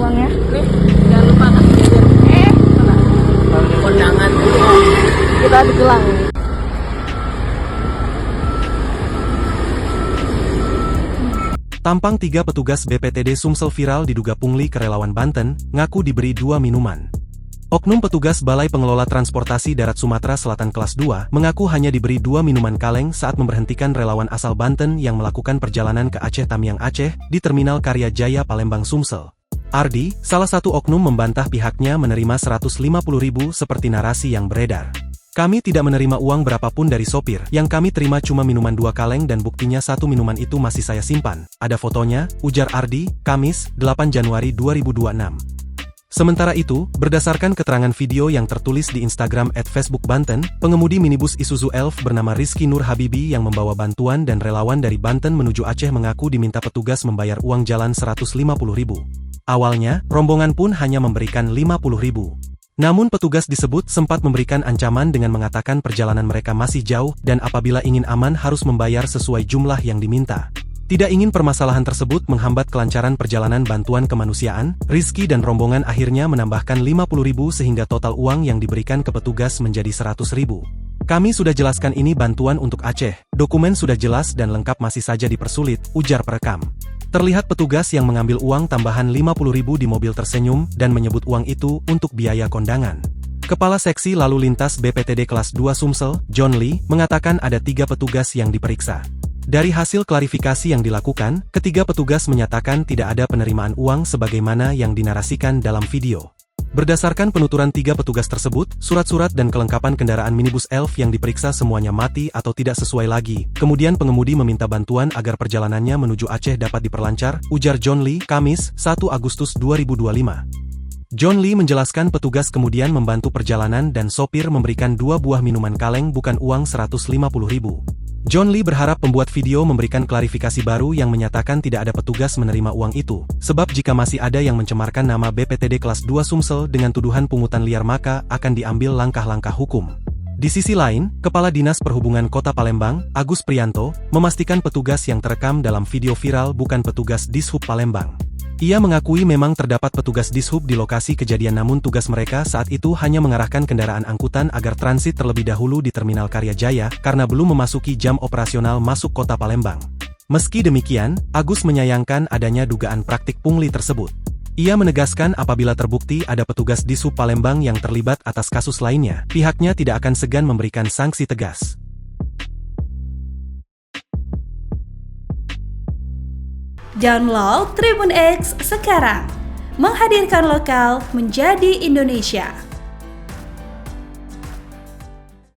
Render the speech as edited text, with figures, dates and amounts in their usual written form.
uangnya. Nih, jangan lupa kasih bibir. Kondangan. Kita digelang. Tampang 3 petugas BPTD Sumsel viral diduga pungli ke relawan Banten, ngaku diberi 2 minuman. Oknum petugas Balai Pengelola Transportasi Darat Sumatera Selatan kelas 2 mengaku hanya diberi 2 minuman kaleng saat memberhentikan relawan asal Banten yang melakukan perjalanan ke Aceh Tamiang Aceh di Terminal Karya Jaya Palembang Sumsel. Ardi, salah satu oknum membantah pihaknya menerima 150.000 seperti narasi yang beredar. Kami tidak menerima uang berapapun dari sopir, yang kami terima cuma minuman 2 kaleng dan buktinya 1 minuman itu masih saya simpan. Ada fotonya, ujar Ardi, Kamis, 8 Januari 2026. Sementara itu, berdasarkan keterangan video yang tertulis di Instagram @Facebook Banten, pengemudi minibus Isuzu Elf bernama Rizky Nur Habibi yang membawa bantuan dan relawan dari Banten menuju Aceh mengaku diminta petugas membayar uang jalan 150.000. Awalnya, rombongan pun hanya memberikan 50.000. Namun petugas disebut sempat memberikan ancaman dengan mengatakan perjalanan mereka masih jauh dan apabila ingin aman harus membayar sesuai jumlah yang diminta. Tidak ingin permasalahan tersebut menghambat kelancaran perjalanan bantuan kemanusiaan, Rizky dan rombongan akhirnya menambahkan 50.000 sehingga total uang yang diberikan ke petugas menjadi 100.000. Kami sudah jelaskan ini bantuan untuk Aceh, dokumen sudah jelas dan lengkap masih saja dipersulit, ujar perekam. Terlihat petugas yang mengambil uang tambahan 50.000 di mobil tersenyum dan menyebut uang itu untuk biaya kondangan. Kepala Seksi Lalu Lintas BPTD Kelas 2 Sumsel, John Lee, mengatakan ada 3 petugas yang diperiksa. Dari hasil klarifikasi yang dilakukan, ketiga petugas menyatakan tidak ada penerimaan uang sebagaimana yang dinarasikan dalam video. Berdasarkan penuturan 3 petugas tersebut, surat-surat dan kelengkapan kendaraan minibus Elf yang diperiksa semuanya mati atau tidak sesuai lagi. Kemudian pengemudi meminta bantuan agar perjalanannya menuju Aceh dapat diperlancar, ujar John Lee, Kamis, 1 Agustus 2025. John Lee menjelaskan petugas kemudian membantu perjalanan dan sopir memberikan 2 buah minuman kaleng bukan uang 150.000. John Lee berharap pembuat video memberikan klarifikasi baru yang menyatakan tidak ada petugas menerima uang itu, sebab jika masih ada yang mencemarkan nama BPTD Kelas 2 Sumsel dengan tuduhan pungutan liar maka akan diambil langkah-langkah hukum. Di sisi lain, Kepala Dinas Perhubungan Kota Palembang, Agus Priyanto, memastikan petugas yang terekam dalam video viral bukan petugas Dishub Palembang. Ia mengakui memang terdapat petugas Dishub di lokasi kejadian namun tugas mereka saat itu hanya mengarahkan kendaraan angkutan agar transit terlebih dahulu di Terminal Karya Jaya karena belum memasuki jam operasional masuk Kota Palembang. Meski demikian, Agus menyayangkan adanya dugaan praktik pungli tersebut. Ia menegaskan apabila terbukti ada petugas Dishub Palembang yang terlibat atas kasus lainnya, pihaknya tidak akan segan memberikan sanksi tegas. Download Tribun X sekarang, menghadirkan lokal menjadi Indonesia.